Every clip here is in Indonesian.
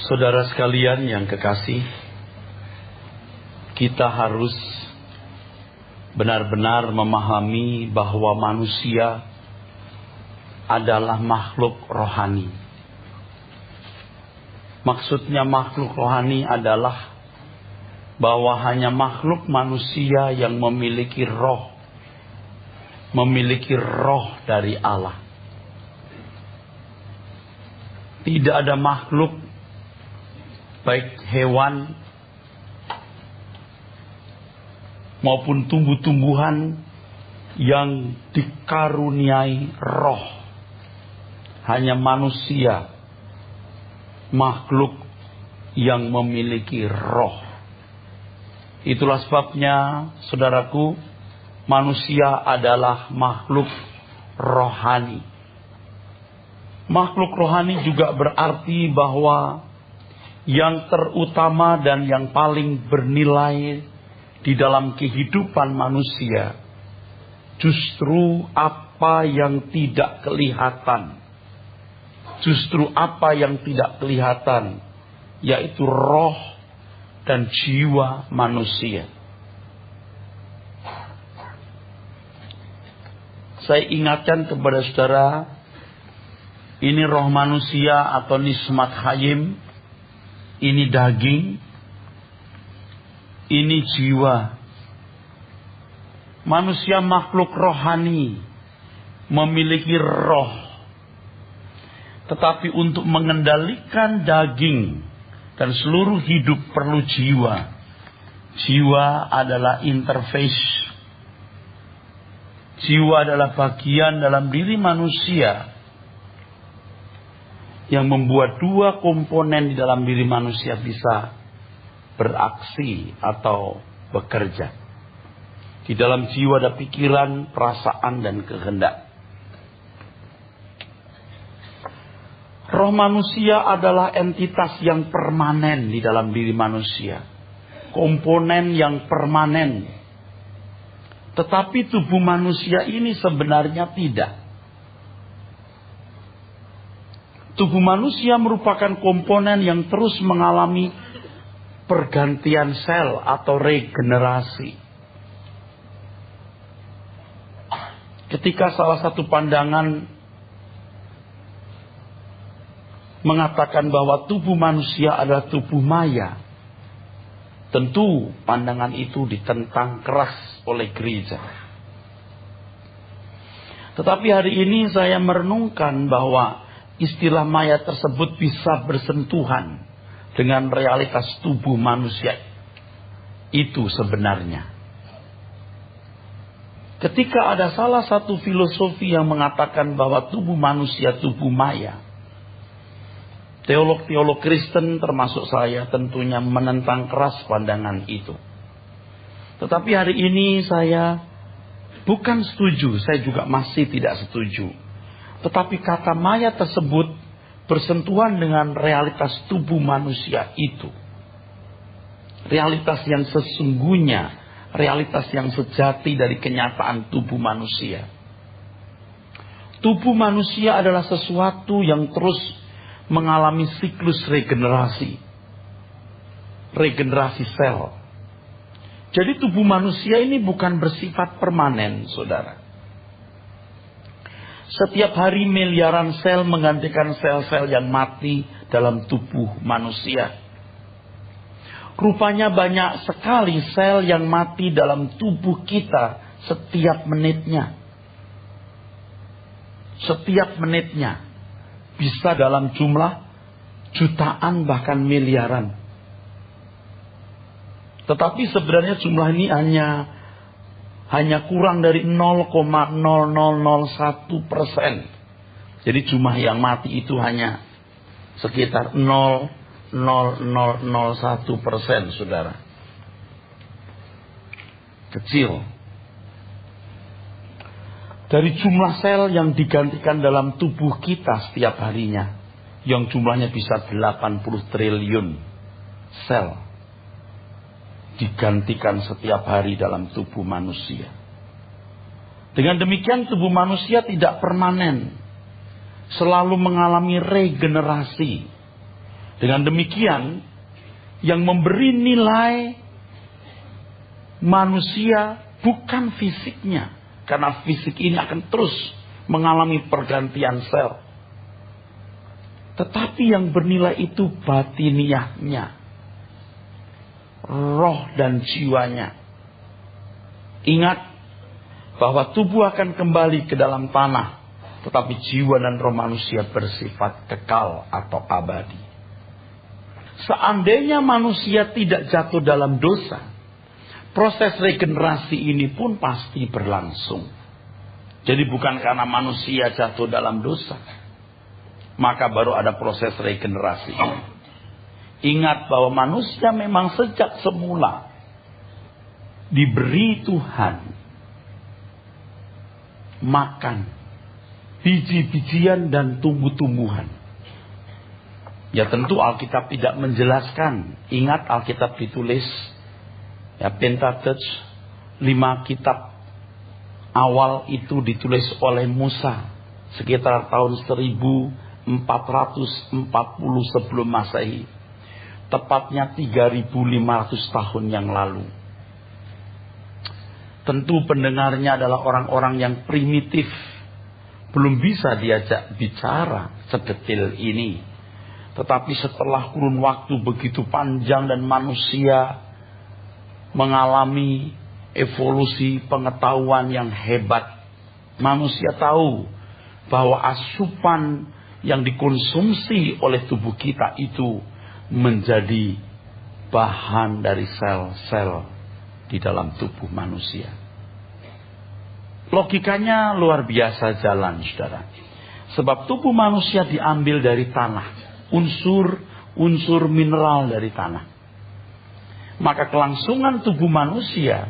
Saudara sekalian yang kekasih, kita harus benar-benar memahami bahwa manusia adalah makhluk rohani. Maksudnya makhluk rohani adalah bahwa hanya makhluk manusia yang memiliki roh dari Allah. Tidak ada makhluk, baik hewan maupun tumbuh-tumbuhan, yang dikaruniai roh. Hanya manusia, makhluk yang memiliki roh. Itulah sebabnya, saudaraku, manusia adalah makhluk rohani. Makhluk rohani juga berarti bahwa yang terutama dan yang paling bernilai di dalam kehidupan manusia justru apa yang tidak kelihatan. Justru apa yang tidak kelihatan, yaitu roh dan jiwa manusia. Saya ingatkan kepada saudara, ini roh manusia atau nismat hayim, ini daging, ini jiwa. Manusia makhluk rohani, memiliki roh. Tetapi untuk mengendalikan daging dan seluruh hidup perlu jiwa. Jiwa adalah interface. Jiwa adalah bagian dalam diri manusia yang membuat dua komponen di dalam diri manusia bisa beraksi atau bekerja. Di dalam jiwa ada pikiran, perasaan, dan kehendak. Roh manusia adalah entitas yang permanen di dalam diri manusia. Komponen yang permanen. Tetapi tubuh manusia ini sebenarnya tidak. Tubuh manusia merupakan komponen yang terus mengalami pergantian sel atau regenerasi. Ketika salah satu pandangan mengatakan bahwa tubuh manusia adalah tubuh maya, tentu pandangan itu ditentang keras oleh gereja. Tetapi hari ini saya merenungkan bahwa istilah maya tersebut bisa bersentuhan dengan realitas tubuh manusia itu sebenarnya. Ketika ada salah satu filosofi yang mengatakan bahwa tubuh manusia tubuh maya, teolog-teolog Kristen termasuk saya tentunya menentang keras pandangan itu. Tetapi hari ini saya bukan setuju, saya juga masih tidak setuju. Tetapi kata maya tersebut bersentuhan dengan realitas tubuh manusia itu. Realitas yang sesungguhnya, realitas yang sejati dari kenyataan tubuh manusia. Tubuh manusia adalah sesuatu yang terus mengalami siklus regenerasi. Regenerasi sel. Jadi tubuh manusia ini bukan bersifat permanen, saudara. Setiap hari miliaran sel menggantikan sel-sel yang mati dalam tubuh manusia. Rupanya banyak sekali sel yang mati dalam tubuh kita setiap menitnya. Setiap menitnya. Bisa dalam jumlah jutaan bahkan miliaran. Tetapi sebenarnya jumlah ini hanya kurang dari 0,0001%. Jadi jumlah yang mati itu hanya sekitar 0,0001%, saudara. Kecil. Dari jumlah sel yang digantikan dalam tubuh kita setiap harinya, yang jumlahnya bisa 80 triliun sel digantikan setiap hari dalam tubuh manusia. Dengan demikian tubuh manusia tidak permanen, selalu mengalami regenerasi. Dengan demikian, yang memberi nilai manusia bukan fisiknya, karena fisik ini akan terus mengalami pergantian sel. Tetapi yang bernilai itu batiniahnya, roh dan jiwanya. Ingat bahwa tubuh akan kembali ke dalam tanah, tetapi jiwa dan roh manusia bersifat kekal atau abadi. Seandainya manusia tidak jatuh dalam dosa, proses regenerasi ini pun pasti berlangsung. Jadi bukan karena manusia jatuh dalam dosa, maka baru ada proses regenerasi ini. Ingat bahwa manusia memang sejak semula diberi Tuhan makan biji-bijian dan tumbuh-tumbuhan. Ya tentu Alkitab tidak menjelaskan. Ingat Alkitab ditulis, ya Pentateuch, 5 kitab awal itu ditulis oleh Musa sekitar tahun 1440 sebelum Masehi. Tepatnya 3500 tahun yang lalu. Tentu pendengarnya adalah orang-orang yang primitif, belum bisa diajak bicara sedetil ini. Tetapi setelah kurun waktu begitu panjang dan manusia mengalami evolusi pengetahuan yang hebat, manusia tahu bahwa asupan yang dikonsumsi oleh tubuh kita itu menjadi bahan dari sel-sel di dalam tubuh manusia. Logikanya luar biasa jalan, saudara. Sebab tubuh manusia diambil dari tanah, unsur mineral dari tanah. Maka kelangsungan tubuh manusia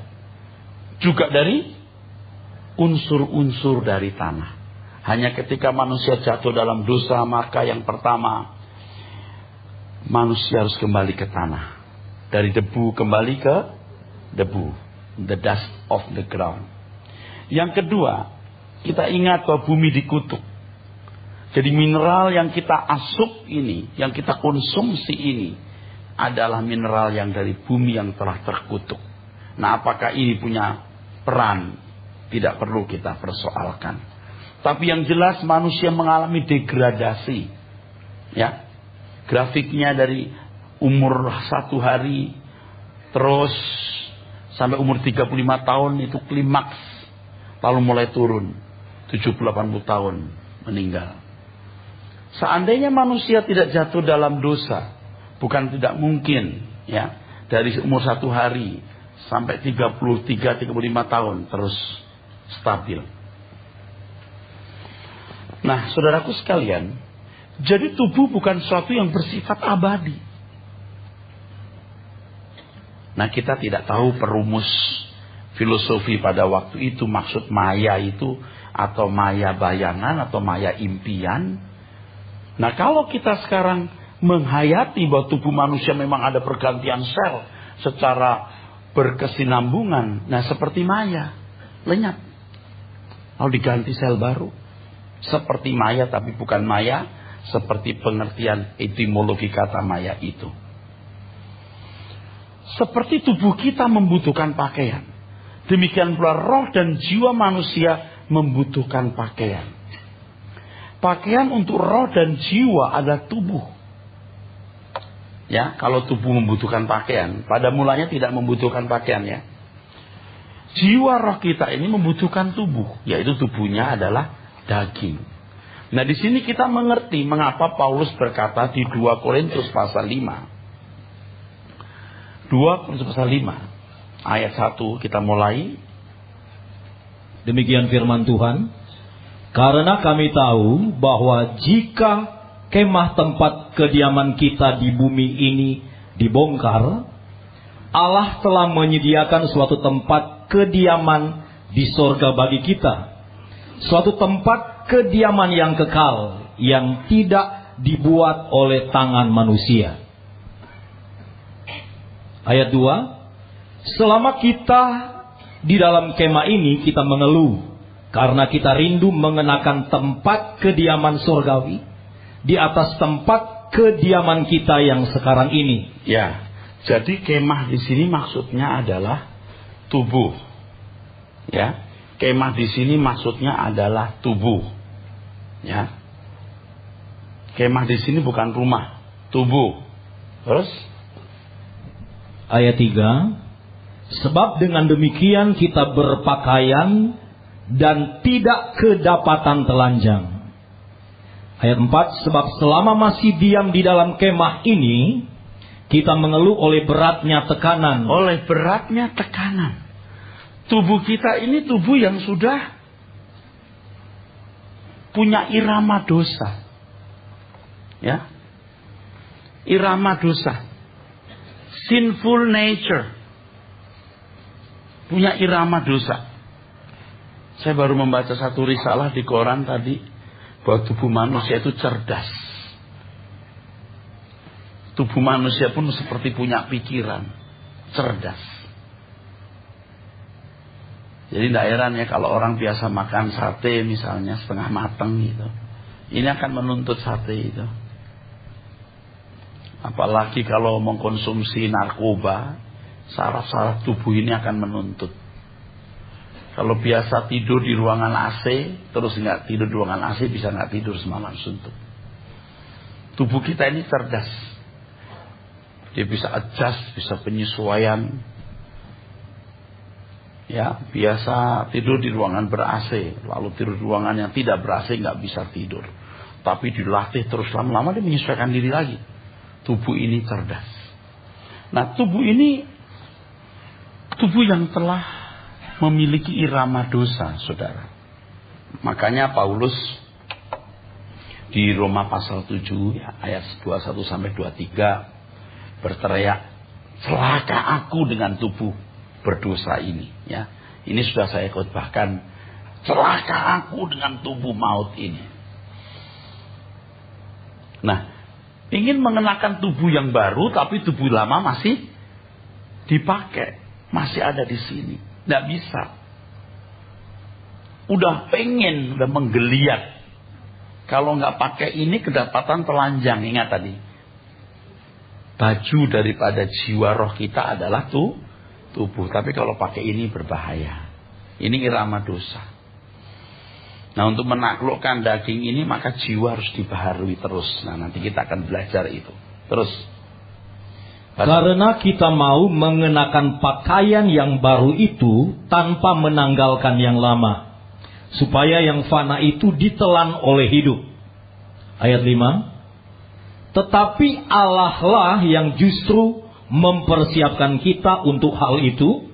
juga dari unsur-unsur dari tanah. Hanya ketika manusia jatuh dalam dosa, maka yang pertama, manusia harus kembali ke tanah. Dari debu kembali ke debu, the dust of the ground. Yang kedua, kita ingat bahwa bumi dikutuk. Jadi mineral yang kita asup ini, yang kita konsumsi ini, adalah mineral yang dari bumi yang telah terkutuk. Nah, apakah ini punya peran? Tidak perlu kita persoalkan. Tapi yang jelas manusia mengalami degradasi. Ya, grafiknya dari umur 1 hari terus sampai umur 35 tahun itu klimaks, lalu mulai turun 70-80 tahun meninggal. Seandainya manusia tidak jatuh dalam dosa, bukan tidak mungkin, ya, dari umur 1 hari sampai 33-35 tahun terus stabil. Nah, saudaraku sekalian, jadi tubuh bukan sesuatu yang bersifat abadi. Nah, kita tidak tahu perumus filosofi pada waktu itu, maksud maya itu, atau maya bayangan, atau maya impian. Nah, kalau kita sekarang menghayati bahwa tubuh manusia memang ada pergantian sel secara berkesinambungan, nah seperti maya, lenyap, lalu diganti sel baru. Seperti maya tapi bukan maya, seperti pengertian etimologi kata maya itu. Seperti tubuh kita membutuhkan pakaian, demikian pula roh dan jiwa manusia membutuhkan pakaian. Pakaian untuk roh dan jiwa adalah tubuh. Ya, kalau tubuh membutuhkan pakaian, pada mulanya tidak membutuhkan pakaian, ya. Jiwa roh kita ini membutuhkan tubuh, yaitu tubuhnya adalah daging. Nah, di sini kita mengerti mengapa Paulus berkata di 2 Korintus pasal 5. 2 Korintus pasal 5 ayat 1 kita mulai. Demikian firman Tuhan. Karena kami tahu bahwa jika kemah tempat kediaman kita di bumi ini dibongkar, Allah telah menyediakan suatu tempat kediaman di sorga bagi kita. Suatu tempat kediaman yang kekal, yang tidak dibuat oleh tangan manusia. Ayat 2. Selama kita di dalam kemah ini, kita mengeluh karena kita rindu mengenakan tempat kediaman surgawi, di atas tempat kediaman kita yang sekarang ini. Ya, jadi kemah di sini maksudnya adalah tubuh. Ya, kemah di sini maksudnya adalah tubuh. Ya, kemah di sini bukan rumah, tubuh. Terus ayat 3, sebab dengan demikian kita berpakaian dan tidak kedapatan telanjang. Ayat 4, sebab selama masih diam di dalam kemah ini, kita mengeluh oleh beratnya tekanan. Oleh beratnya tekanan. Tubuh kita ini tubuh yang sudah punya irama dosa. Ya. Irama dosa. Sinful nature. Punya irama dosa. Saya baru membaca satu risalah di koran tadi, bahwa tubuh manusia itu cerdas. Tubuh manusia pun seperti punya pikiran, cerdas. Jadi tidak heran ya kalau orang biasa makan sate misalnya setengah matang gitu, ini akan menuntut sate itu. Apalagi kalau mengkonsumsi narkoba, saraf-saraf tubuh ini akan menuntut. Kalau biasa tidur di ruangan AC, terus nggak tidur di ruangan AC, bisa nggak tidur semalam suntuk. Tubuh kita ini cerdas. Dia bisa adjust, bisa penyesuaian. Ya, biasa tidur di ruangan ber-AC, lalu tidur di ruangan yang tidak ber-AC nggak bisa tidur. Tapi dilatih terus lama-lama dia menyesuaikan diri lagi. Tubuh ini cerdas. Nah, tubuh ini tubuh yang telah memiliki irama dosa, saudara. Makanya Paulus di Roma pasal 7 ya, ayat 21 sampai 23 berteriak, celaka aku dengan tubuh berdosa ini. Ya, ini sudah saya khotbahkan. Celaka aku dengan tubuh maut ini. Nah, ingin mengenakan tubuh yang baru, tapi tubuh lama masih dipakai, masih ada di sini. Tidak bisa. Udah pengen, udah menggeliat. Kalau nggak pakai ini kedapatan telanjang. Ingat tadi, baju daripada jiwa roh kita adalah tubuh. Tapi kalau pakai ini berbahaya. Ini irama dosa. Nah, untuk menaklukkan daging ini maka jiwa harus dibaharui terus. Nah, nanti kita akan belajar itu. Terus. Karena kita mau mengenakan pakaian yang baru itu tanpa menanggalkan yang lama, supaya yang fana itu ditelan oleh hidup. Ayat 5, tetapi Allah lah yang justru mempersiapkan kita untuk hal itu,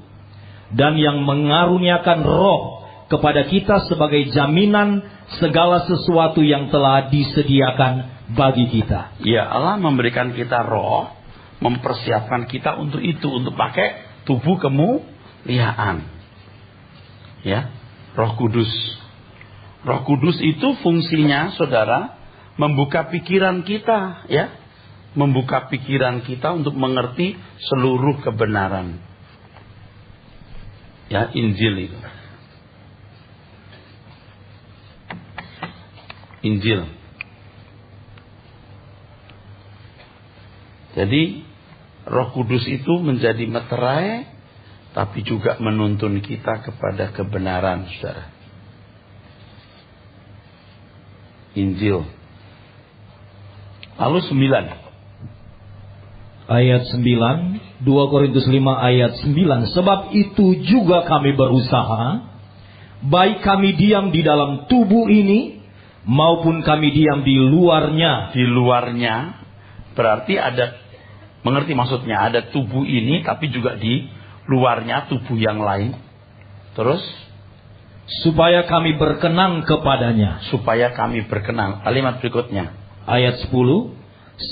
dan yang mengaruniakan roh kepada kita sebagai jaminan segala sesuatu yang telah disediakan bagi kita. Ya, Allah memberikan kita roh, mempersiapkan kita untuk itu, untuk pakai tubuh kemuliaan. Ya, Roh Kudus. Roh Kudus itu fungsinya, saudara, membuka pikiran kita, ya. Membuka pikiran kita untuk mengerti seluruh kebenaran. Ya, Injil itu. Injil. Jadi Roh Kudus itu menjadi meterai, tapi juga menuntun kita kepada kebenaran, saudara. Injil. Lalu 9. Ayat 9, 2 Korintus 5 ayat 9. Sebab itu juga kami berusaha, baik kami diam di dalam tubuh ini, maupun kami diam di luarnya. Di luarnya berarti ada, mengerti maksudnya, ada tubuh ini tapi juga di luarnya tubuh yang lain. Terus supaya kami berkenan kepadanya. Supaya kami berkenan. Kalimat berikutnya ayat 10,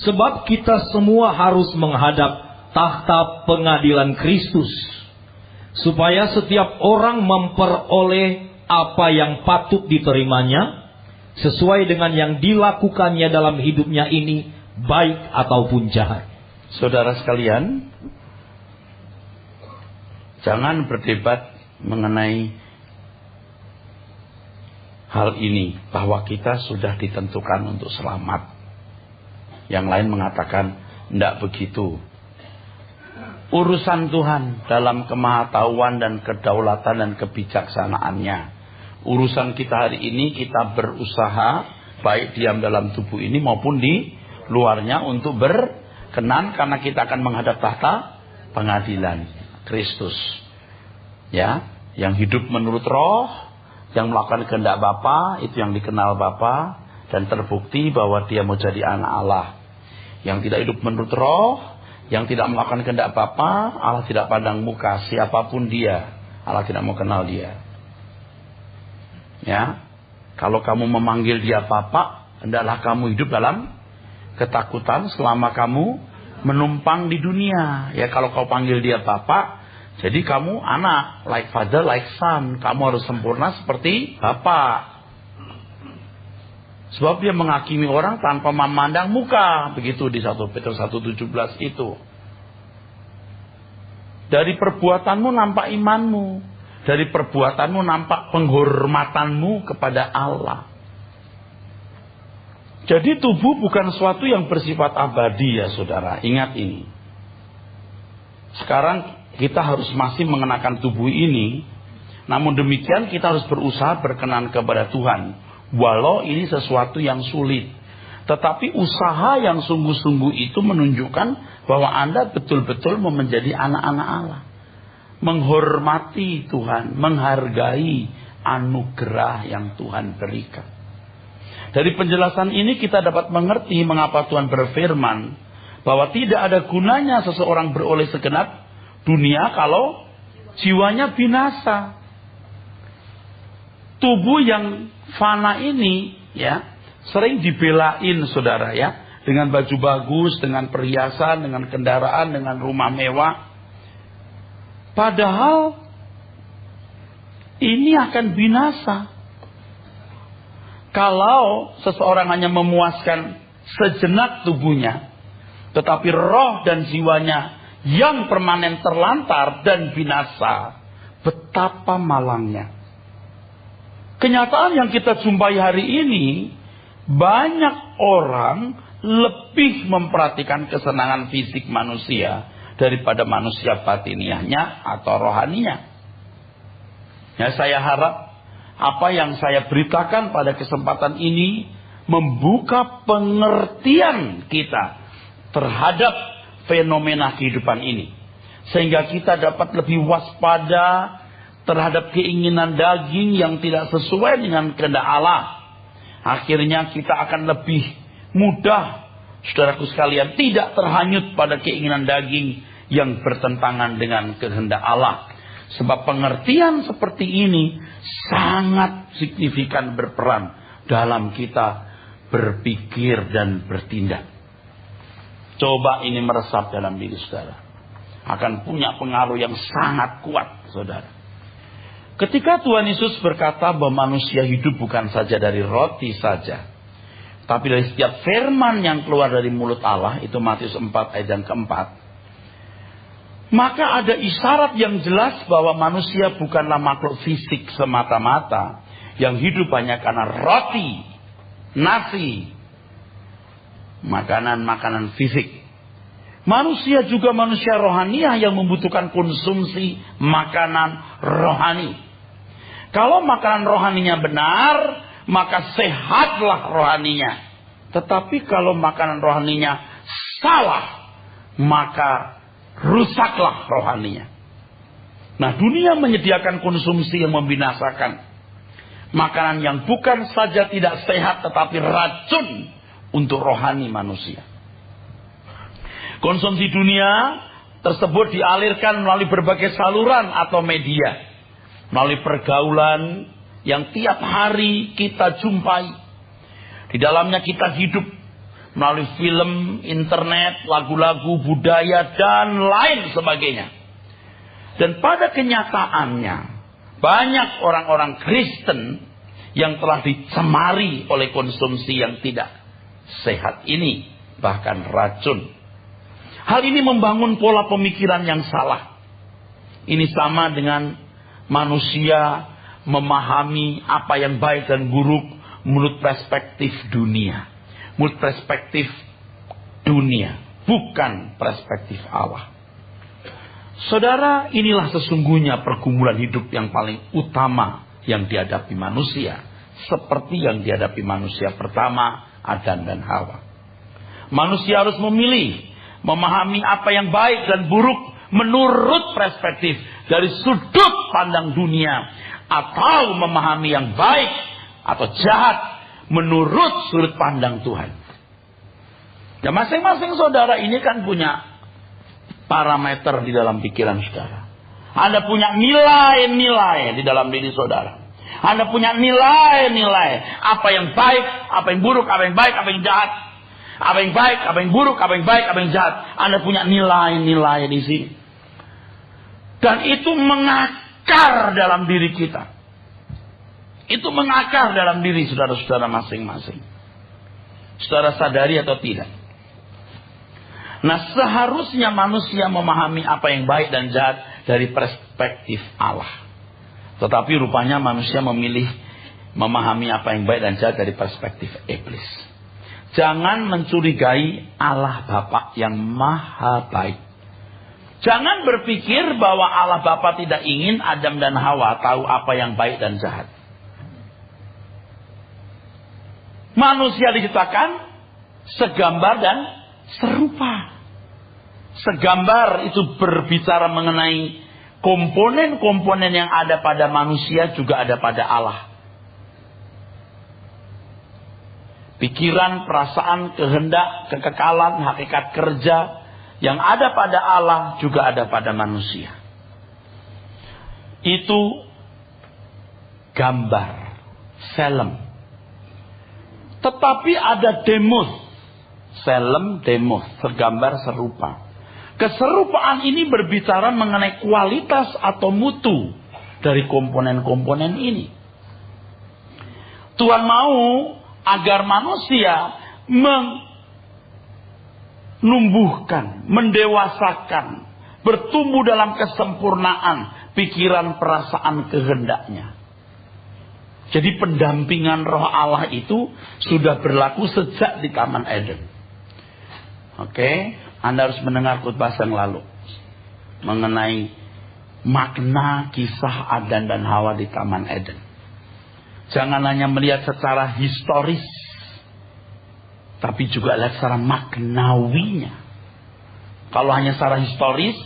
sebab kita semua harus menghadap tahta pengadilan Kristus, supaya setiap orang memperoleh apa yang patut diterimanya sesuai dengan yang dilakukannya dalam hidupnya ini, baik ataupun jahat. Saudara sekalian, jangan berdebat mengenai hal ini, bahwa kita sudah ditentukan untuk selamat. Yang lain mengatakan tidak begitu. Urusan Tuhan dalam kemahatauan dan kedaulatan dan kebijaksanaannya. Urusan kita hari ini, kita berusaha baik diam dalam tubuh ini maupun di luarnya untuk berkenan, karena kita akan menghadap tahta pengadilan Kristus. Ya, yang hidup menurut roh, yang melakukan kehendak Bapa, itu yang dikenal Bapa dan terbukti bahwa dia mau jadi anak Allah. Yang tidak hidup menurut roh, yang tidak melakukan kehendak Bapa, Allah tidak pandang muka siapapun dia. Allah tidak mau kenal dia. Ya, kalau kamu memanggil dia Bapa, hendaklah kamu hidup dalam ketakutan selama kamu menumpang di dunia. Ya, kalau kau panggil dia Bapa, jadi kamu anak, like father, like son. Kamu harus sempurna seperti Bapa. Sebab dia menghakimi orang tanpa memandang muka. Begitu di 1 Petrus 1:17 itu. Dari perbuatanmu nampak imanmu. Dari perbuatanmu nampak penghormatanmu kepada Allah. Jadi tubuh bukan sesuatu yang bersifat abadi ya saudara. Ingat ini. Sekarang kita harus masih mengenakan tubuh ini. Namun demikian kita harus berusaha berkenan kepada Tuhan. Walau ini sesuatu yang sulit. Tetapi usaha yang sungguh-sungguh itu menunjukkan bahwa Anda betul-betul mau menjadi anak-anak Allah. Menghormati Tuhan, menghargai anugerah yang Tuhan berikan. Dari penjelasan ini kita dapat mengerti mengapa Tuhan berfirman bahwa tidak ada gunanya seseorang beroleh segenap dunia kalau jiwanya binasa. Tubuh yang fana ini ya sering dibelain saudara ya, dengan baju bagus, dengan perhiasan, dengan kendaraan, dengan rumah mewah. Padahal ini akan binasa. Kalau seseorang hanya memuaskan sejenak tubuhnya, tetapi roh dan jiwanya yang permanen terlantar dan binasa, betapa malangnya. Kenyataan yang kita jumpai hari ini, banyak orang lebih memperhatikan kesenangan fisik manusia daripada manusia batiniahnya atau rohaninya. Ya, saya harap apa yang saya beritakan pada kesempatan ini membuka pengertian kita terhadap fenomena kehidupan ini. Sehingga kita dapat lebih waspada terhadap keinginan daging yang tidak sesuai dengan kehendak Allah. Akhirnya kita akan lebih mudah, saudaraku sekalian, tidak terhanyut pada keinginan daging yang bertentangan dengan kehendak Allah. Sebab pengertian seperti ini sangat signifikan berperan dalam kita berpikir dan bertindak. Coba ini meresap dalam diri saudara. Akan punya pengaruh yang sangat kuat saudara. Ketika Tuhan Yesus berkata bahwa manusia hidup bukan saja dari roti saja, tapi dari setiap firman yang keluar dari mulut Allah, itu Matius 4 ayat yang keempat, maka ada isyarat yang jelas bahwa manusia bukanlah makhluk fisik semata-mata, yang hidup hanya karena roti, nasi, makanan-makanan fisik. Manusia juga manusia rohaniah yang membutuhkan konsumsi makanan rohani. Kalau makanan rohaninya benar, maka sehatlah rohaninya. Tetapi kalau makanan rohaninya salah, maka rusaklah rohaninya. Nah, dunia menyediakan konsumsi yang membinasakan. Makanan yang bukan saja tidak sehat, tetapi racun untuk rohani manusia. Konsumsi dunia tersebut dialirkan melalui berbagai saluran atau media. Melalui pergaulan yang tiap hari kita jumpai. Di dalamnya kita hidup. Melalui film, internet, lagu-lagu, budaya, dan lain sebagainya. Dan pada kenyataannya, banyak orang-orang Kristen yang telah dicemari oleh konsumsi yang tidak sehat ini. Bahkan racun. Hal ini membangun pola pemikiran yang salah. Ini sama dengan manusia memahami apa yang baik dan buruk menurut perspektif dunia, menurut perspektif dunia, bukan perspektif Allah. Saudara, inilah sesungguhnya pergumulan hidup yang paling utama yang dihadapi manusia, seperti yang dihadapi manusia pertama, Adam dan Hawa. Manusia harus memilih, memahami apa yang baik dan buruk menurut perspektif dari sudut pandang dunia, atau memahami yang baik atau jahat menurut sudut pandang Tuhan. Ya, masing-masing saudara ini kan punya parameter di dalam pikiran saudara. Anda punya nilai-nilai di dalam diri saudara. Anda punya nilai-nilai apa yang baik, apa yang buruk, apa yang baik, apa yang jahat. Apa yang baik, apa yang buruk, apa yang baik, apa yang jahat. Anda punya nilai-nilai di sini. Dan itu mengakar dalam diri kita. Itu mengakar dalam diri saudara-saudara masing-masing. Saudara sadari atau tidak? Nah, seharusnya manusia memahami apa yang baik dan jahat dari perspektif Allah. Tetapi rupanya manusia memilih memahami apa yang baik dan jahat dari perspektif iblis. Jangan mencurigai Allah Bapa yang maha baik. Jangan berpikir bahwa Allah Bapa tidak ingin Adam dan Hawa tahu apa yang baik dan jahat. Manusia diciptakan segambar dan serupa. Segambar itu berbicara mengenai komponen-komponen yang ada pada manusia juga ada pada Allah. Pikiran, perasaan, kehendak, kekekalan, hakikat kerja yang ada pada Allah juga ada pada manusia. Itu gambar, film. Tetapi ada demos, film, demos, segambar, serupa. Keserupaan ini berbicara mengenai kualitas atau mutu dari komponen-komponen ini. Tuhan mau agar manusia menumbuhkan, mendewasakan, bertumbuh dalam kesempurnaan pikiran, perasaan, kehendaknya. Jadi pendampingan Roh Allah itu sudah berlaku sejak di Taman Eden. Oke, Anda harus mendengar khotbah yang lalu mengenai makna kisah Adam dan Hawa di Taman Eden. Jangan hanya melihat secara historis, tapi juga lihat secara maknawinya. Kalau hanya secara historis,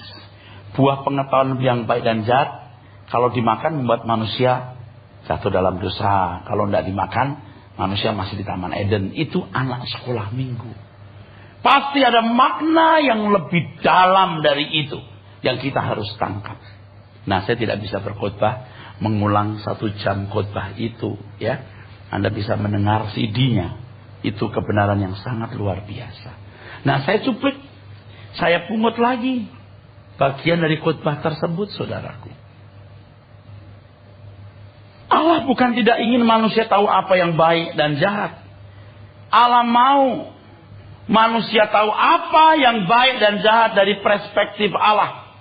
buah pengetahuan yang baik dan jahat, kalau dimakan membuat manusia jatuh dalam dosa. Kalau tidak dimakan, manusia masih di Taman Eden. Itu anak sekolah minggu. Pasti ada makna yang lebih dalam dari itu yang kita harus tangkap. Nah, saya tidak bisa berkhotbah mengulang 1 jam khotbah itu, ya. Anda bisa mendengar CD-nya. Itu kebenaran yang sangat luar biasa. Nah, saya cuplik, saya pungut lagi bagian dari khotbah tersebut, saudaraku. Allah bukan tidak ingin manusia tahu apa yang baik dan jahat. Allah mau manusia tahu apa yang baik dan jahat dari perspektif Allah.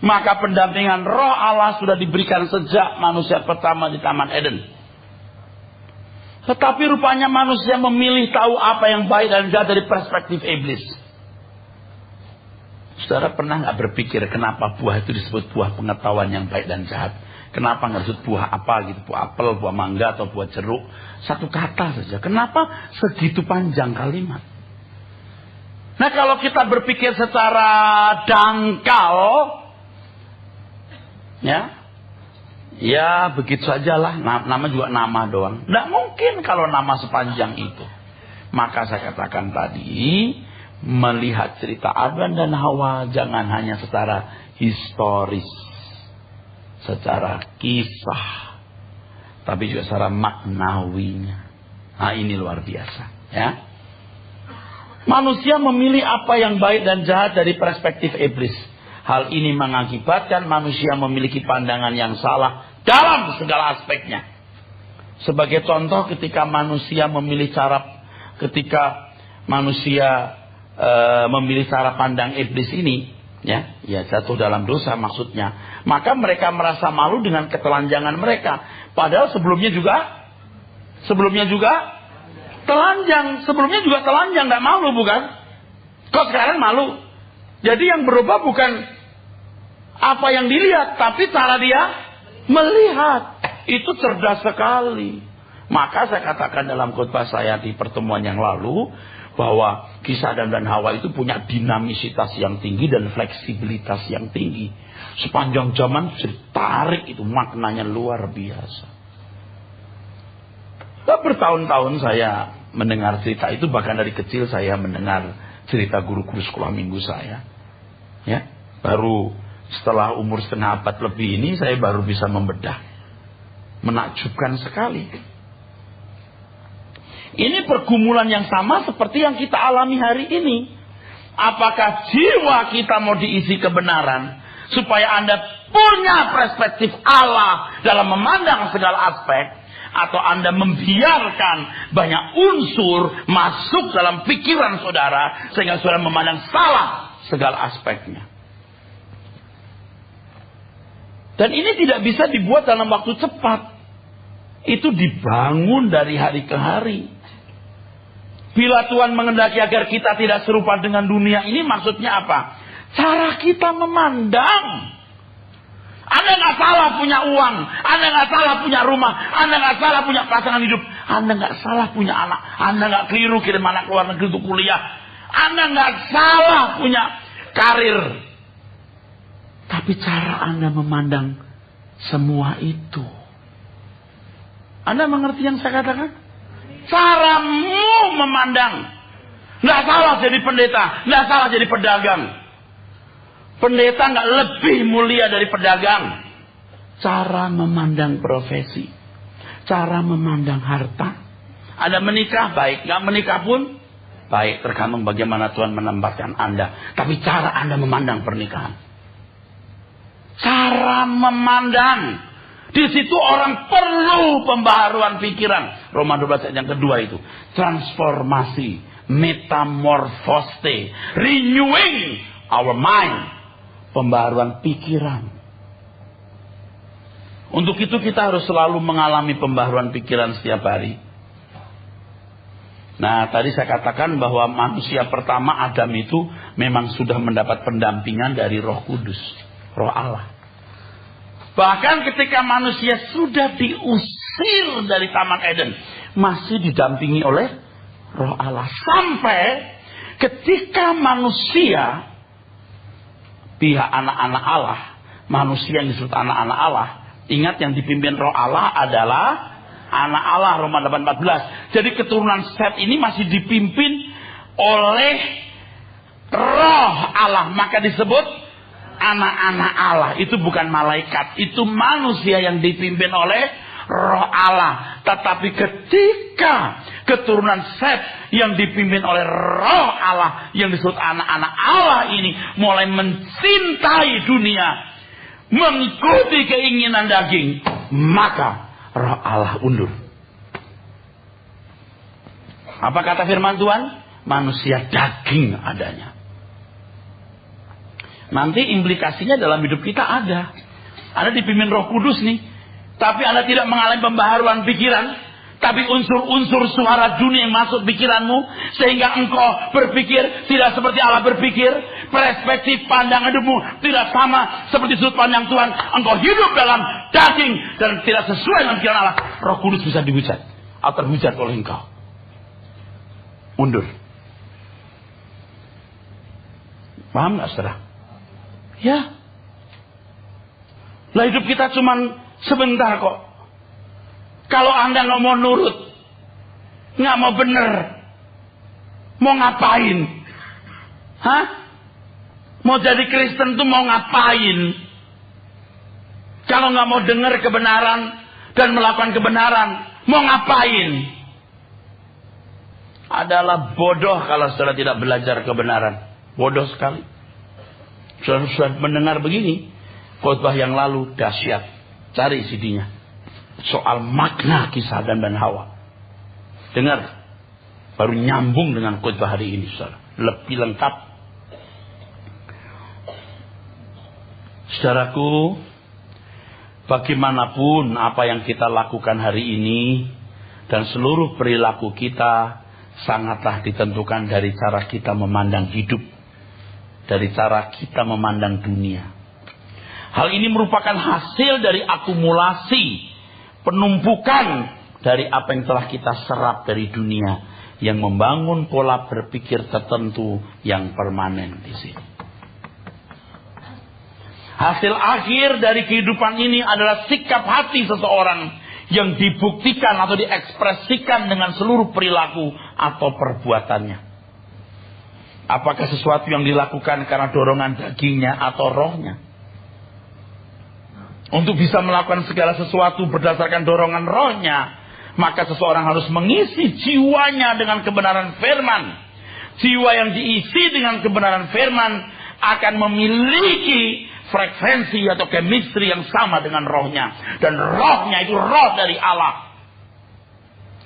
Maka pendampingan Roh Allah sudah diberikan sejak manusia pertama di Taman Eden. Tetapi rupanya manusia memilih tahu apa yang baik dan jahat dari perspektif iblis. Saudara pernah nggak berpikir kenapa buah itu disebut buah pengetahuan yang baik dan jahat? Kenapa nggak disebut buah apa gitu? Buah apel, buah mangga, atau buah jeruk? Satu kata saja. Kenapa segitu panjang kalimat? Nah, kalau kita berpikir secara dangkal, ya begitu sajalah. Nama juga nama doang. Tidak mungkin kalau nama sepanjang itu. Maka saya katakan tadi, melihat cerita Adam dan Hawa jangan hanya secara historis, secara kisah, tapi juga secara maknawinya. Nah, ini luar biasa, ya. Manusia memilih apa yang baik dan jahat dari perspektif iblis. Hal ini mengakibatkan manusia memiliki pandangan yang salah dalam segala aspeknya. Sebagai contoh, ketika manusia memilih cara pandang iblis ini, ya jatuh dalam dosa maksudnya, maka mereka merasa malu dengan ketelanjangan mereka. Padahal sebelumnya juga telanjang, tidak malu, bukan? Kok sekarang malu? Jadi yang berubah bukan apa yang dilihat, tapi cara dia melihat. Itu cerdas sekali. Maka saya katakan dalam khotbah saya di pertemuan yang lalu, bahwa kisah Adam dan Hawa itu punya dinamisitas yang tinggi dan fleksibilitas yang tinggi. Sepanjang zaman ditarik, itu maknanya luar biasa. Bertahun-tahun saya mendengar cerita itu, bahkan dari kecil saya mendengar cerita guru-guru sekolah minggu saya. Ya, baru setelah umur setengah abad lebih ini saya baru bisa membedah. Menakjubkan sekali. Ini pergumulan yang sama seperti yang kita alami hari ini. Apakah jiwa kita mau diisi kebenaran supaya Anda punya perspektif Allah dalam memandang segala aspek, atau Anda membiarkan banyak unsur masuk dalam pikiran saudara sehingga saudara memandang salah segala aspeknya. Dan ini tidak bisa dibuat dalam waktu cepat. Itu dibangun dari hari ke hari. Bila Tuhan mengendaki agar kita tidak serupa dengan dunia ini, maksudnya apa? Cara kita memandang. Anda nggak salah punya uang, Anda nggak salah punya rumah, Anda nggak salah punya pasangan hidup, Anda nggak salah punya anak, Anda nggak keliru kirim anak ke luar negeri untuk kuliah, Anda nggak salah punya karir. Tapi cara Anda memandang semua itu. Anda mengerti yang saya katakan? Caramu memandang. Nggak salah jadi pendeta, nggak salah jadi pedagang. Pendeta nggak lebih mulia dari pedagang. Cara memandang profesi, cara memandang harta. Anda menikah baik, nggak menikah pun baik, tergantung bagaimana Tuhan menempatkan Anda. Tapi cara Anda memandang pernikahan, cara memandang. Di situ orang perlu pembaharuan pikiran. Roma 12 ayat yang kedua itu. Transformasi, metamorphose, renewing our mind. Pembaharuan pikiran. Untuk itu kita harus selalu mengalami pembaharuan pikiran setiap hari. Nah, tadi saya katakan bahwa manusia pertama Adam itu memang sudah mendapat pendampingan dari Roh Kudus, Roh Allah. Bahkan ketika manusia sudah diusir dari Taman Eden, masih didampingi oleh Roh Allah. Sampai ketika manusia, pihak anak-anak Allah, manusia yang disebut anak-anak Allah, ingat yang dipimpin Roh Allah adalah anak Allah, Roma 8:14. Jadi keturunan Set ini masih dipimpin oleh Roh Allah, maka disebut anak-anak Allah. Itu bukan malaikat, itu manusia yang dipimpin oleh Roh Allah. Tetapi ketika keturunan Set yang dipimpin oleh Roh Allah, yang disebut anak-anak Allah ini mulai mencintai dunia, mengikuti keinginan daging, maka Roh Allah undur. Apa kata firman Tuhan? Manusia daging adanya. Nanti implikasinya dalam hidup kita ada. Anda dipimpin Roh Kudus nih, tapi Anda tidak mengalami pembaharuan pikiran, tapi unsur-unsur suara dunia yang masuk pikiranmu, sehingga engkau berpikir tidak seperti Allah berpikir, perspektif pandang hidupmu tidak sama seperti sudut pandang Tuhan, engkau hidup dalam daging dan tidak sesuai dengan pikiran Allah. Roh Kudus bisa dihujat atau terhujat oleh engkau. Undur. Paham gak saudara? Ya. Lah hidup kita cuman sebentar kok. Kalau Anda nggak mau nurut, nggak mau bener, mau ngapain? Hah? Mau jadi Kristen tuh mau ngapain? Kalau nggak mau dengar kebenaran dan melakukan kebenaran, mau ngapain? Adalah bodoh kalau saudara tidak belajar kebenaran. Bodoh sekali. Sudah mendengar begini, khotbah yang lalu dahsyat. Cari CD-nya. Soal makna kisah Adam dan Hawa. Dengar. Baru nyambung dengan khotbah hari ini, saudara. Lebih lengkap. Saudaraku, bagaimanapun apa yang kita lakukan hari ini dan seluruh perilaku kita sangatlah ditentukan dari cara kita memandang hidup, dari cara kita memandang dunia. Hal ini merupakan hasil dari akumulasi, penumpukan dari apa yang telah kita serap dari dunia, yang membangun pola berpikir tertentu yang permanen di sini. Hasil akhir dari kehidupan ini adalah sikap hati seseorang yang dibuktikan atau diekspresikan dengan seluruh perilaku atau perbuatannya. Apakah sesuatu yang dilakukan karena dorongan dagingnya atau rohnya? Untuk bisa melakukan segala sesuatu berdasarkan dorongan rohnya, maka seseorang harus mengisi jiwanya dengan kebenaran firman. Jiwa yang diisi dengan kebenaran firman akan memiliki frekuensi atau chemistry yang sama dengan rohnya. Dan rohnya itu roh dari Allah.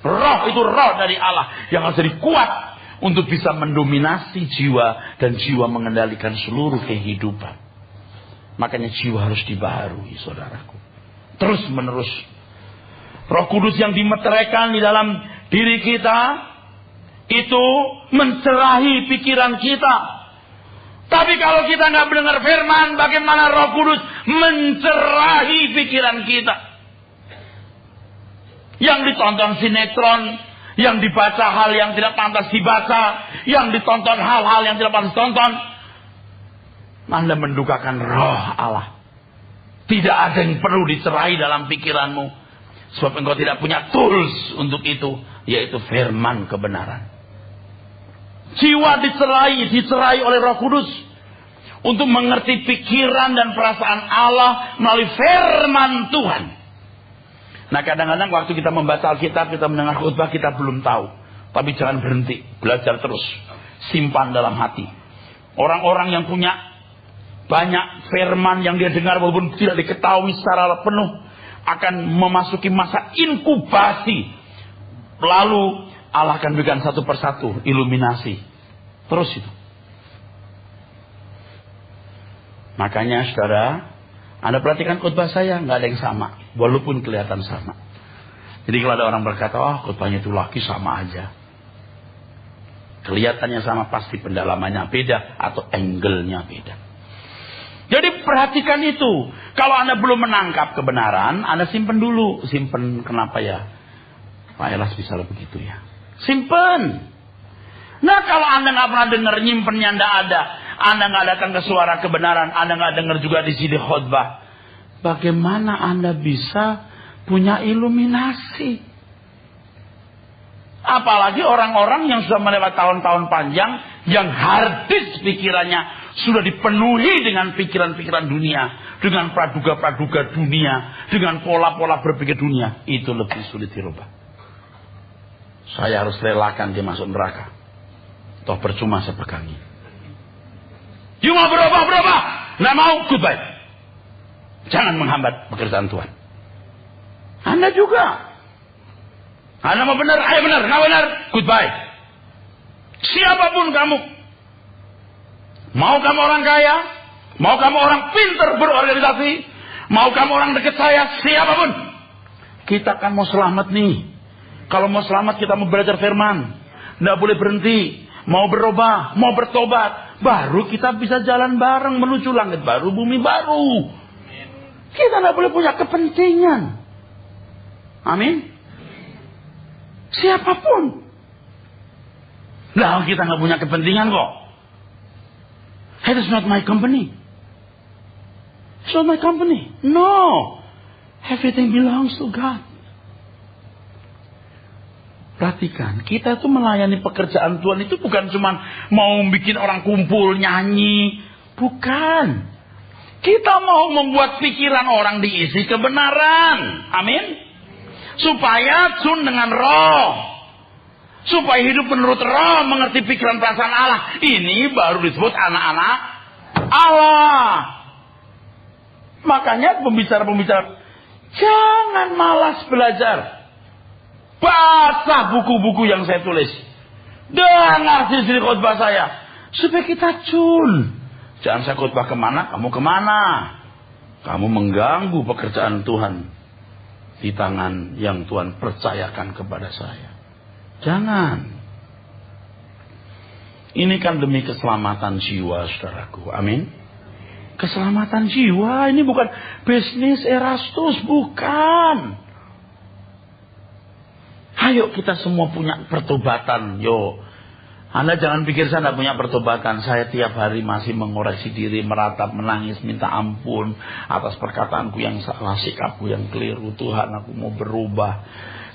Roh itu roh dari Allah yang harus jadi kuat untuk bisa mendominasi jiwa, dan jiwa mengendalikan seluruh kehidupan. Makanya jiwa harus dibaharui, saudaraku, terus menerus. Roh Kudus yang dimeteraikan di dalam diri kita itu mencerahi pikiran kita. Tapi kalau kita nggak mendengar firman, bagaimana Roh Kudus mencerahi pikiran kita? Yang ditonton sinetron, yang dibaca hal yang tidak pantas dibaca, yang ditonton hal-hal yang tidak pantas ditonton, Anda mendukakan roh Allah. Tidak ada yang perlu dicerahi dalam pikiranmu, sebab engkau tidak punya tools untuk itu, yaitu firman kebenaran. Jiwa dicerai oleh Roh Kudus untuk mengerti pikiran dan perasaan Allah melalui firman Tuhan. Nah, kadang-kadang waktu kita membaca Alkitab, kita mendengar khotbah, kita belum tahu. Tapi jangan berhenti, belajar terus, simpan dalam hati. Orang-orang yang punya banyak firman yang dia dengar walaupun tidak diketahui secara penuh, akan memasuki masa inkubasi. Lalu Allah akan berikan satu persatu iluminasi. Terus itu. Makanya saudara, Anda perhatikan khotbah saya, nggak ada yang sama, walaupun kelihatan sama. Jadi kalau ada orang berkata, khotbahnya itu laki sama aja, kelihatannya sama, pasti pendalamannya beda atau angle-nya beda. Jadi perhatikan itu. Kalau Anda belum menangkap kebenaran, Anda simpen dulu. Simpen kenapa ya? Pak Elas bisa begitu ya. Simpen. Nah, kalau Anda nggak pernah dengar, nyimpennya nggak ada, Anda nggak datang ke suara kebenaran, Anda nggak dengar juga di sini khotbah, bagaimana Anda bisa punya iluminasi? Apalagi orang-orang yang sudah melewati tahun-tahun panjang, yang harddisk pikirannya sudah dipenuhi dengan pikiran-pikiran dunia, dengan praduga-praduga dunia, dengan pola-pola berpikir dunia, itu lebih sulit dirubah. Saya harus relakan dia masuk neraka. Toh percuma saya pegangi. You mau berubah? Nggak mau, goodbye. Jangan menghambat pekerjaan Tuhan. Anda juga. Anda mau benar, ayo benar. Nggak benar, goodbye. Siapapun kamu. Mau kamu orang kaya, mau kamu orang pintar berorganisasi, mau kamu orang dekat saya, siapapun. Kita kan mau selamat nih. Kalau mau selamat kita mau belajar firman. Nggak boleh berhenti. Mau berubah, mau bertobat, baru kita bisa jalan bareng menuju langit baru, bumi baru. Kita nggak boleh punya kepentingan. Amin. Siapapun. Nah, kita nggak punya kepentingan kok. It is not my company. It's not my company. No. Everything belongs to God. Perhatikan, kita itu melayani pekerjaan Tuhan itu bukan cuma mau bikin orang kumpul, nyanyi. Bukan. Kita mau membuat pikiran orang diisi kebenaran. Amin. Supaya tune dengan roh. Supaya hidup menurut roh, mengerti pikiran perasaan Allah. Ini baru disebut anak-anak Allah. Makanya pembicara-pembicara, jangan malas belajar. Baca buku-buku yang saya tulis. Dengar silsilah khotbah saya. Supaya kita tune. Jangan saya khotbah kemana, kamu kemana. Kamu mengganggu pekerjaan Tuhan di tangan yang Tuhan percayakan kepada saya. Jangan. Ini kan demi keselamatan jiwa, saudaraku. Amin. Keselamatan jiwa, ini bukan bisnis Erastus, bukan. Ayo kita semua punya pertobatan, yo. Anda jangan pikir saya tidak punya pertobatan. Saya tiap hari masih mengoreksi diri, meratap, menangis, minta ampun atas perkataanku yang salah, sikapku yang keliru. Tuhan, aku mau berubah.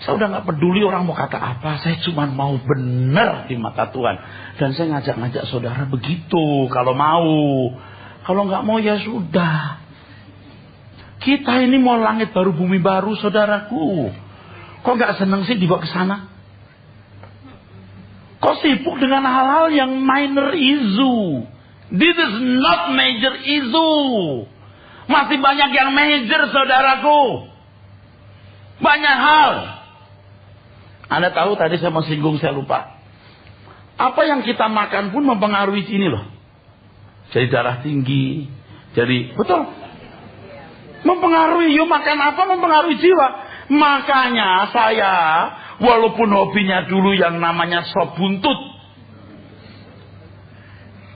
Saya udah gak peduli orang mau kata apa. Saya cuma mau benar di mata Tuhan. Dan saya ngajak-ngajak saudara begitu. Kalau mau. Kalau gak mau ya sudah. Kita ini mau langit baru, bumi baru, saudaraku. Kok gak seneng sih dibawa ke sana? Kok sibuk dengan hal-hal yang minor issue? This is not major issue. Masih banyak yang major, saudaraku. Banyak hal. Anda tahu tadi saya mau singgung, saya lupa. Apa yang kita makan pun mempengaruhi ini loh. Jadi darah tinggi. Jadi, betul. Mempengaruhi, yuk makan apa mempengaruhi jiwa. Makanya saya, walaupun hobinya dulu yang namanya sop buntut.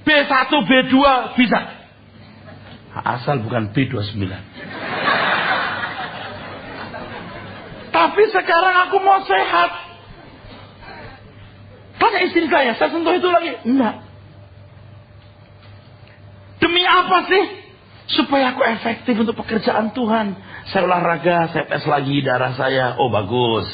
B1, B2 bisa. Asal bukan B29. Tapi sekarang aku mau sehat. Tanya istri saya sentuh itu lagi. Enggak. Demi apa sih? Supaya aku efektif untuk pekerjaan Tuhan. Saya olahraga, saya tes lagi darah saya. Oh bagus.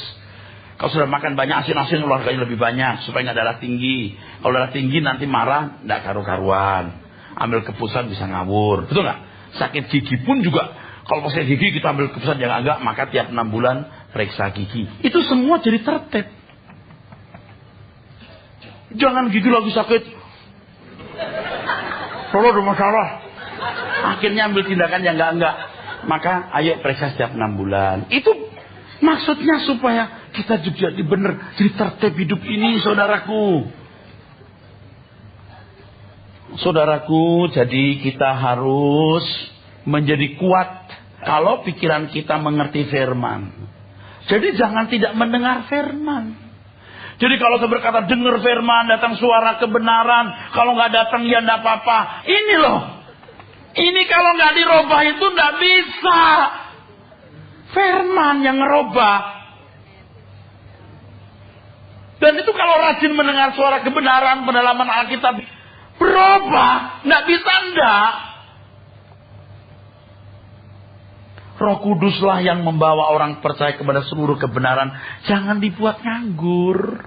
Kalau sudah makan banyak asin-asin, olahraganya lebih banyak. Supaya nggak darah tinggi. Kalau darah tinggi nanti marah, nggak karu-karuan. Ambil keputusan bisa ngawur. Betul nggak? Sakit gigi pun juga. Kalau sakit gigi kita ambil keputusan yang agak, maka tiap 6 bulan periksa gigi. Itu semua jadi tertib. Jangan gigi lagi sakit. Kalau ada masalah. Akhirnya ambil tindakan yang enggak. Maka ayo periksa setiap 6 bulan. Itu maksudnya supaya kita juga benar jadi tertib hidup ini, saudaraku. Saudaraku, jadi kita harus menjadi kuat kalau pikiran kita mengerti firman. Jadi jangan tidak mendengar firman. Jadi kalau saya berkata dengar firman, datang suara kebenaran, kalau nggak datang ya nggak apa-apa. Ini loh, ini kalau nggak dirubah itu nggak bisa. Firman yang ngerubah. Dan itu kalau rajin mendengar suara kebenaran, pendalaman Alkitab, berubah, nggak bisa nggak. Roh Kuduslah yang membawa orang percaya kepada seluruh kebenaran. Jangan dibuat nganggur.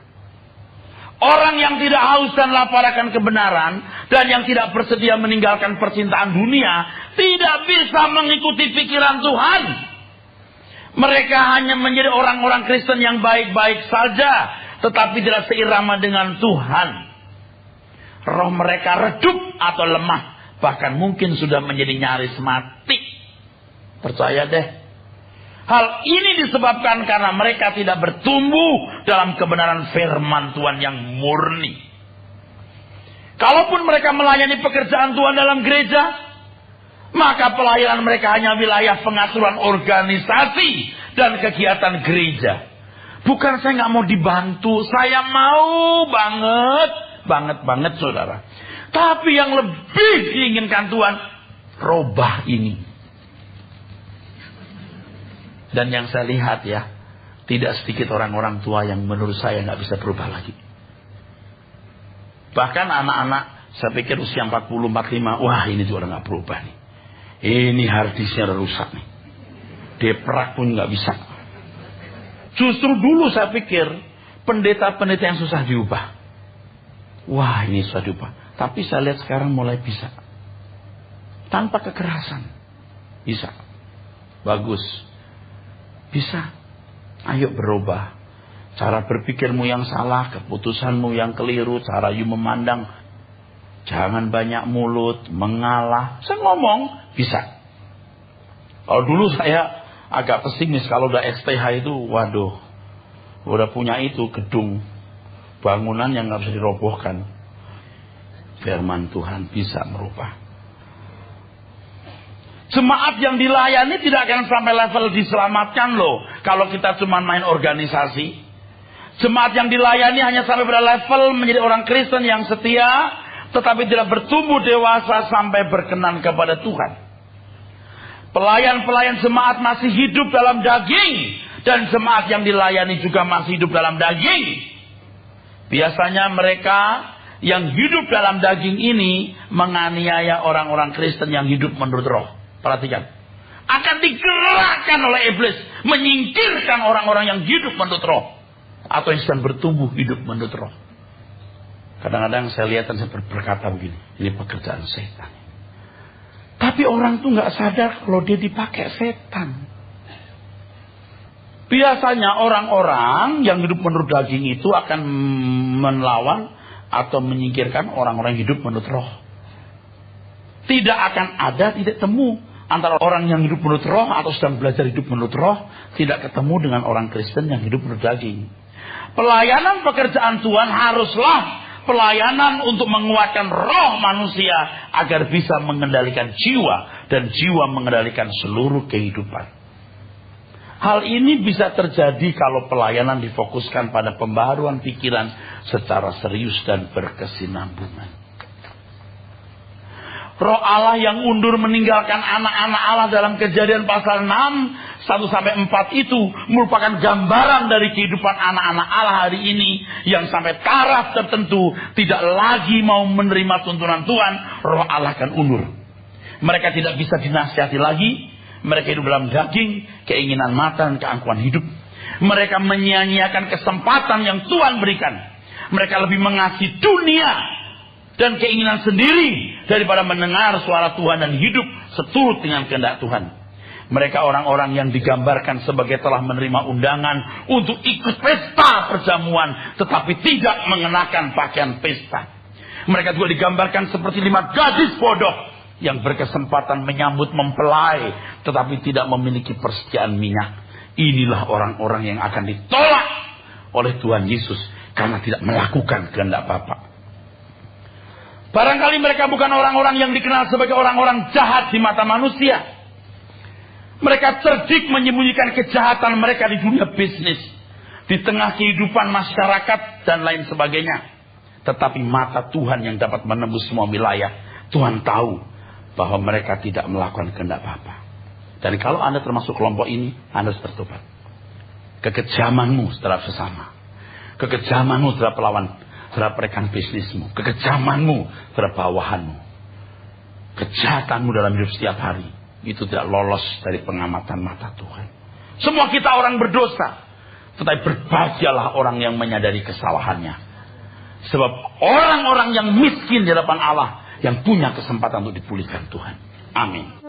Orang yang tidak haus dan lapar akan kebenaran dan yang tidak bersedia meninggalkan percintaan dunia tidak bisa mengikuti pikiran Tuhan. Mereka hanya menjadi orang-orang Kristen yang baik-baik saja, tetapi tidak seirama dengan Tuhan. Roh mereka redup atau lemah, bahkan mungkin sudah menjadi nyaris mati. Percaya deh. Hal ini disebabkan karena mereka tidak bertumbuh dalam kebenaran firman Tuhan yang murni. Kalaupun mereka melayani pekerjaan Tuhan dalam gereja, maka pelayanan mereka hanya wilayah pengaturan organisasi dan kegiatan gereja. Bukan saya nggak mau dibantu, saya mau banget saudara. Tapi yang lebih diinginkan Tuhan, robah ini. Dan yang saya lihat ya, tidak sedikit orang-orang tua yang menurut saya nggak bisa berubah lagi. Bahkan anak-anak, saya pikir usia 40, 45, wah ini juga nggak berubah nih. Ini harddisknya rusak nih. Deprak pun nggak bisa. Justru dulu saya pikir pendeta-pendeta yang susah diubah. Wah ini susah diubah. Tapi saya lihat sekarang mulai bisa. Tanpa kekerasan. Bisa. Bagus. Bisa. Ayo berubah. Cara berpikirmu yang salah, keputusanmu yang keliru, cara you memandang. Jangan banyak mulut, mengalah. Saya ngomong, bisa. Kalau dulu saya agak pesimis kalau udah STH itu, waduh. Udah punya itu gedung. Bangunan yang gak bisa dirobohkan. Firman Tuhan bisa merubah. Jemaat yang dilayani tidak akan sampai level diselamatkan loh. Kalau kita cuma main organisasi. Jemaat yang dilayani hanya sampai pada level menjadi orang Kristen yang setia, tetapi tidak bertumbuh dewasa sampai berkenan kepada Tuhan. Pelayan-pelayan jemaat masih hidup dalam daging, dan jemaat yang dilayani juga masih hidup dalam daging. Biasanya mereka yang hidup dalam daging ini menganiaya orang-orang Kristen yang hidup menurut roh. Perhatikan. Akan digerakkan oleh iblis menyingkirkan orang-orang yang hidup menurut roh, atau yang sedang bertumbuh hidup menurut roh. Kadang-kadang saya lihat dan saya berkata begini, ini pekerjaan setan. Tapi orang tuh nggak sadar kalau dia dipakai setan. Biasanya orang-orang yang hidup menurut daging itu akan melawan atau menyingkirkan orang-orang yang hidup menurut roh. Tidak akan ada titik temu antara orang yang hidup menurut roh atau sedang belajar hidup menurut roh, tidak ketemu dengan orang Kristen yang hidup menurut daging. Pelayanan pekerjaan Tuhan haruslah pelayanan untuk menguatkan roh manusia agar bisa mengendalikan jiwa, dan jiwa mengendalikan seluruh kehidupan. Hal ini bisa terjadi kalau pelayanan difokuskan pada pembaharuan pikiran secara serius dan berkesinambungan. Roh Allah yang undur meninggalkan anak-anak Allah dalam Kejadian pasal 6, 1-4 itu merupakan gambaran dari kehidupan anak-anak Allah hari ini yang sampai taraf tertentu tidak lagi mau menerima tuntunan Tuhan. Roh Allah akan undur. Mereka tidak bisa dinasihati lagi. Mereka hidup dalam daging, keinginan mata dan keangkuhan hidup. Mereka menyia-nyiakan kesempatan yang Tuhan berikan. Mereka lebih mengasihi dunia dan keinginan sendiri daripada mendengar suara Tuhan dan hidup seturut dengan kehendak Tuhan. Mereka orang-orang yang digambarkan sebagai telah menerima undangan untuk ikut pesta perjamuan, tetapi tidak mengenakan pakaian pesta. Mereka juga digambarkan seperti 5 gadis bodoh yang berkesempatan menyambut mempelai, tetapi tidak memiliki persediaan minyak. Inilah orang-orang yang akan ditolak oleh Tuhan Yesus karena tidak melakukan kehendak Bapa. Barangkali mereka bukan orang-orang yang dikenal sebagai orang-orang jahat di mata manusia. Mereka cerdik menyembunyikan kejahatan mereka di dunia bisnis, di tengah kehidupan masyarakat dan lain sebagainya. Tetapi mata Tuhan yang dapat menembus semua wilayah, Tuhan tahu bahwa mereka tidak melakukan kehendak Bapa. Dan kalau Anda termasuk kelompok ini, Anda harus bertobat. Kekejamanmu terhadap sesama, kekejamanmu terhadap pelawan, terhadap rekan bisnismu, kekejamanmu terhadap bawahanmu, kejahatanmu dalam hidup setiap hari, itu tidak lolos dari pengamatan mata Tuhan. Semua kita orang berdosa, tetapi berbahagialah orang yang menyadari kesalahannya. Sebab orang-orang yang miskin di hadapan Allah yang punya kesempatan untuk dipulihkan Tuhan. Amin.